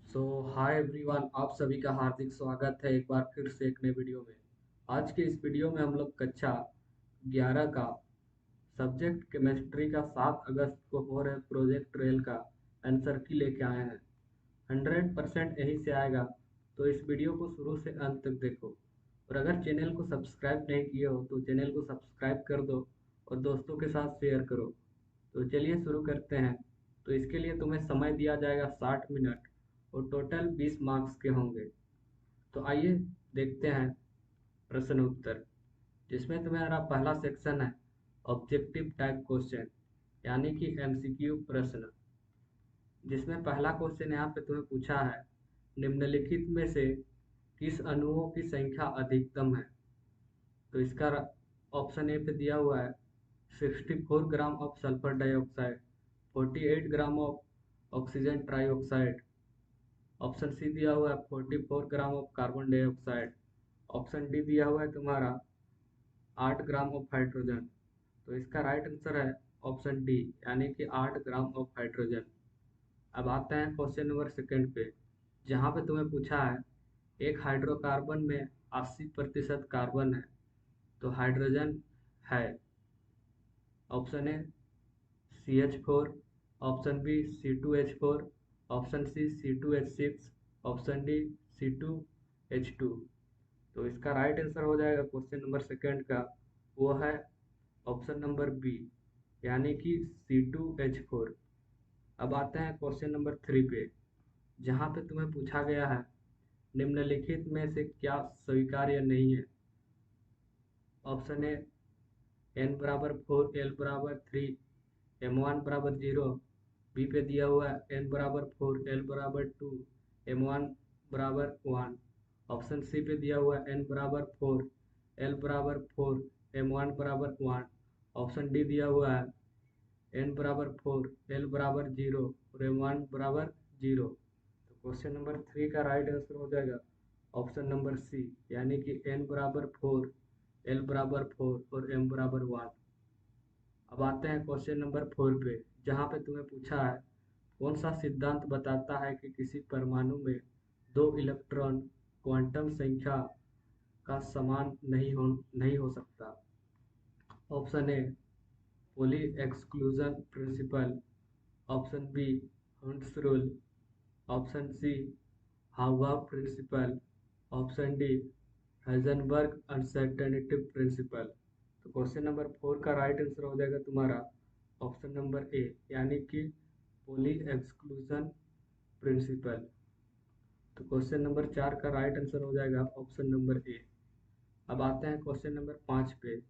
सो hi everyone, आप सभी का हार्दिक स्वागत है एक बार फिर से एक नए वीडियो में। आज के इस वीडियो में हम लोग कक्षा 11 का सब्जेक्ट केमिस्ट्री का 7 अगस्त को हो रहे प्रोजेक्ट रेल का आंसर की लेके आए हैं। 100% यहीं से आएगा, तो इस वीडियो को शुरू से अंत तक देखो। और अगर चैनल को सब्सक्राइब नहीं किए हो तो चैनल को सब्सक्राइब कर दो और दोस्तों के साथ शेयर करो। तो चलिए शुरू करते हैं। तो इसके लिए तुम्हें समय दिया जाएगा 60 मिनट और टोटल 20 मार्क्स के होंगे। तो आइए देखते हैं प्रश्न उत्तर, जिसमें तुम्हारा पहला सेक्शन है ऑब्जेक्टिव टाइप क्वेश्चन, यानी कि एमसीक्यू प्रश्न। जिसमें पहला क्वेश्चन यहाँ पे तुम्हें पूछा है, निम्नलिखित में से किस अणुओं की संख्या अधिकतम है। तो इसका ऑप्शन ए पे दिया हुआ है 64 gram of sulphur dioxide, 48 gram of oxygen trioxide. Option C दिया हुआ है 44 gram of carbon dioxide. Option D दिया हुआ है तुम्हारा 8 ग्राम ऑफ हाइड्रोजन। तो इसका राइट आंसर है ऑप्शन डी, यानी कि 8 ग्राम ऑफ हाइड्रोजन। अब आते हैं क्वेश्चन नंबर सेकंड पे, जहाँ पे तुम्हें पूछा है एक हाइड्रोकार्बन में 80% कार्बन है, तो हाइड्रोजन है। Option A CH4, option B C2H4, option C C2H6, option D C2H2। तो इसका राइट आंसर हो जाएगा क्वेश्चन नंबर सेकंड का, वो है ऑप्शन नंबर बी, यानी कि C2H4। अब आते हैं क्वेश्चन नंबर थ्री पे, जहाँ पे तुम्हें पूछा गया है निम्नलिखित में से क्या स्वीकार्य नहीं है। ऑप्शन ए n बराबर 4, l बराबर 3, m1 बराबर 0। बी पे दिया हुआ है n बराबर 4, l बराबर 2, m1 बराबर 1। ऑप्शन सी पे दिया हुआ है n बराबर 4, l बराबर 4, m1 बराबर 1। ऑप्शन डी दिया हुआ है n बराबर 4, l बराबर 0 और m1 बराबर 0। तो क्वेश्चन नंबर थ्री का राइट आंसर हो जाएगा ऑप्शन नंबर सी, यानी कि n बराबर 4, l बराबर 4 और m बराबर 1। अब आते हैं क्वेश्चन नंबर फोर पे, जहाँ पे तुम्हें पूछा है कौन सा सिद्धांत बताता है कि किसी परमाणु में दो इलेक्ट्रॉन क्वांटम संख्या का समान नहीं हो सकता। Option A Pauli exclusion principle, option B Hund's rule, option C Aufbau principle, option D Heisenberg uncertainty principle. तो क्वेश्चन नंबर फोर का राइट आंसर हो जाएगा तुम्हारा ऑप्शन नंबर ए, यानी कि पोली एक्सक्लूजन प्रिंसिपल। तो क्वेश्चन नंबर चार का राइट आंसर हो जाएगा ऑप्शन नंबर ए। अब आते हैं क्वेश्चन नंबर पाँच पे,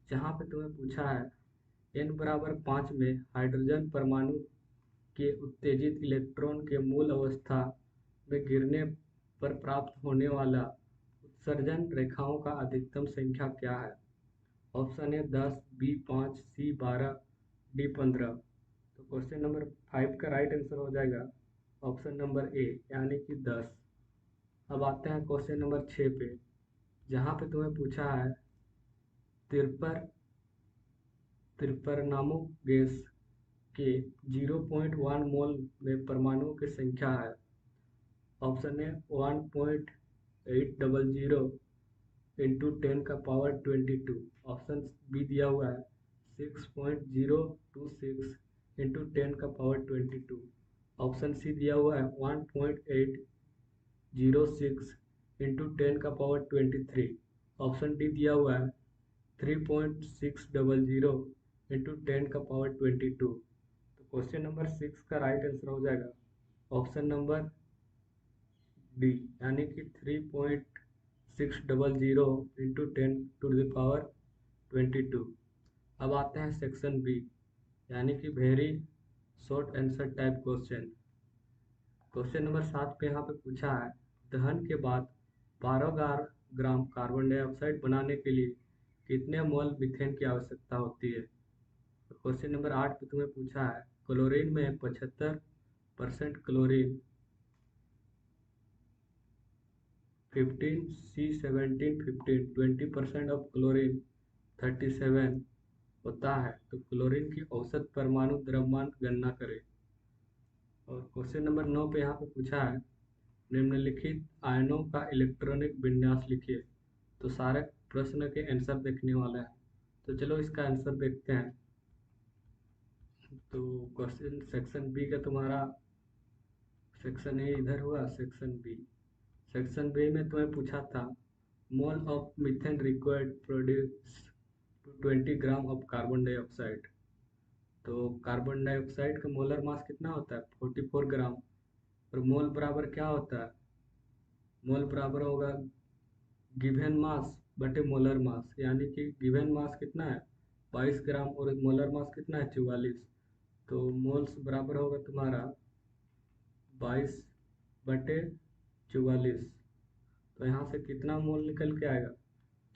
जहाँ पे तुम्हें पूछा है n बराबर 5 में हाइड्रोजन परमाणु के उत्तेजित इलेक्ट्रॉन के मूल अवस्था में गिरने पर प्राप्त होने वाला उत्सर्जन रेखाओं का अधिकतम संख्या क्या है। Option A 10, B 5, C 12, D 15। तो क्वेश्चन नंबर फाइव का राइट आंसर हो जाएगा ऑप्शन नंबर ए, यानी कि 10। अब आते हैं क्वेश्चन नंबर छः पे, जहाँ पे तुम्हें पूछा है तिरपर त्रिपरमाणु गैस के 0.1 मोल में परमाणुओं की संख्या है। ऑप्शन ए 1.800 इंटू 10 का पावर 22। ऑप्शन बी दिया हुआ है 6.026 इंटू 10 का पावर 22। ऑप्शन सी दिया हुआ है 1.806 इंटू 10 का पावर 23। ऑप्शन डी दिया हुआ है 3.600 इंटू 10 का पावर 22। तो क्वेश्चन नंबर सिक्स का राइट आंसर हो जाएगा ऑप्शन नंबर डी, यानी कि 3.600 इंटू 10 टू द पावर 22। अब आते हैं सेक्शन बी, यानी कि very short answer type question. Question number सात पे यहाँ पे पूछा है दहन के बाद 12 ग्राम कार्बन डाइऑक्साइड बनाने के लिए कितने मोल मीथेन की आवश्यकता होती है। क्वेश्चन नंबर आठ पे तुम्हें पूछा है क्लोरीन में 75% क्लोरीन, 15 C17 15 20% ऑफ क्लोरीन 37 होता है, तो क्लोरीन की औसत परमाणु द्रव्यमान गणना करें। और क्वेश्चन नंबर नौ पे यहाँ पे पूछा है निम्नलिखित आयनों का इलेक्ट्रॉनिक विन्यास लिखिए। तो सारे प्रश्न के आंसर देखने वाले हैं। तो चलो इसका आंसर देखते हैं। तो क्वेश्चन सेक्शन बी का तुम्हारा, सेक्शन ए इधर हुआ, सेक्शन बी। सेक्शन बी में तुम्हें पूछा था mole of methane required produce 20 gram of carbon dioxide. तो कार्बन डाइऑक्साइड का मोलर मास कितना होता है? 44 ग्राम। और मोल बराबर क्या होता है? मोल बराबर होगा गिवन मास बटे मोलर मास, यानी कि गिवन मास कितना है? 22 ग्राम और मोलर मास कितना है? 44। तो मोल्स बराबर होगा तुम्हारा 22 बटे 44। तो यहाँ से कितना मोल निकल के आएगा?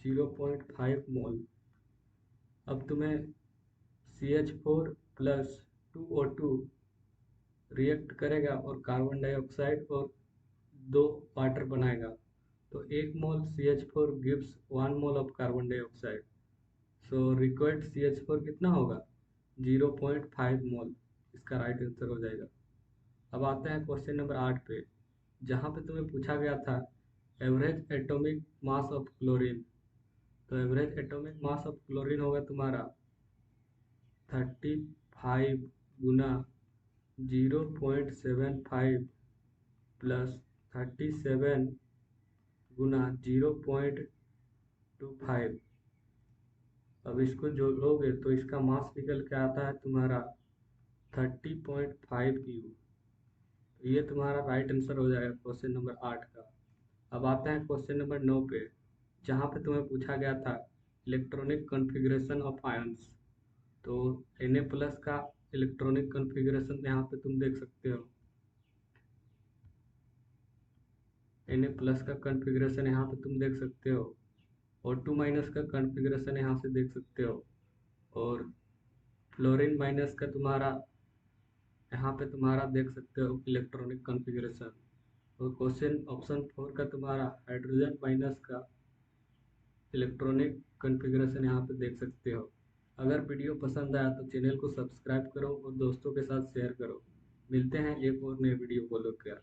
0.5 मोल। अब तुम्हें CH4 प्लस 2O2 रिएक्ट करेगा और कार्बन डाइऑक्साइड और 2 वाटर बनाएगा। तो 1 मोल CH4 gives 1 mole of carbon dioxide. So required CH4 कितना होगा? 0.5 मोल। इसका राइट आंसर हो जाएगा। अब आते हैं क्वेश्चन नंबर 8 पे, जहाँ पे तुम्हें पूछा गया था average atomic mass of chlorine. तो average atomic mass of chlorine होगा तुम्हारा 35 गुना 0.75 प्लस 37 गुना 0.25। अब इसको जोड़ोगे तो इसका मास निकल के आता है तुम्हारा 30.5 U। ये तुम्हारा राइट आंसर हो जाएगा क्वेश्चन नंबर 8 का। अब आते हैं क्वेश्चन नंबर 9 पे, जहाँ पे तुम्हें पूछा गया था इलेक्ट्रॉनिक कॉन्फ़िगरेशन ऑफ आयंस। तो Na प्लस का इलेक्ट्रॉनिक कॉन्फ़िगरेशन यहाँ पे तुम देख सकते हो। Na प्लस का कॉन्फ़िगरेशन यहाँ पे तुम देख सकते हो, और O2 माइनस का कॉन्फ़िगरेशन यहाँ से देख सकते हो, और फ्लोरीन माइनस का तुम्हारा यहाँ पे तुम्हारा देख सकते हो इलेक्ट्रॉनिक कॉन्फ़िगरेशन। और क्वेश्चन ऑप्शन 4 का तुम्हारा हाइड्रोजन माइनस का इलेक्ट्रॉनिक कॉन्फ़िगरेशन यहाँ पे देख सकते हो। अगर वीडियो पसंद आया तो चैनल को सब्सक्राइब करो और दोस्तों के साथ शेयर करो। मिलते हैं एक और नए वीडियो को लेकर।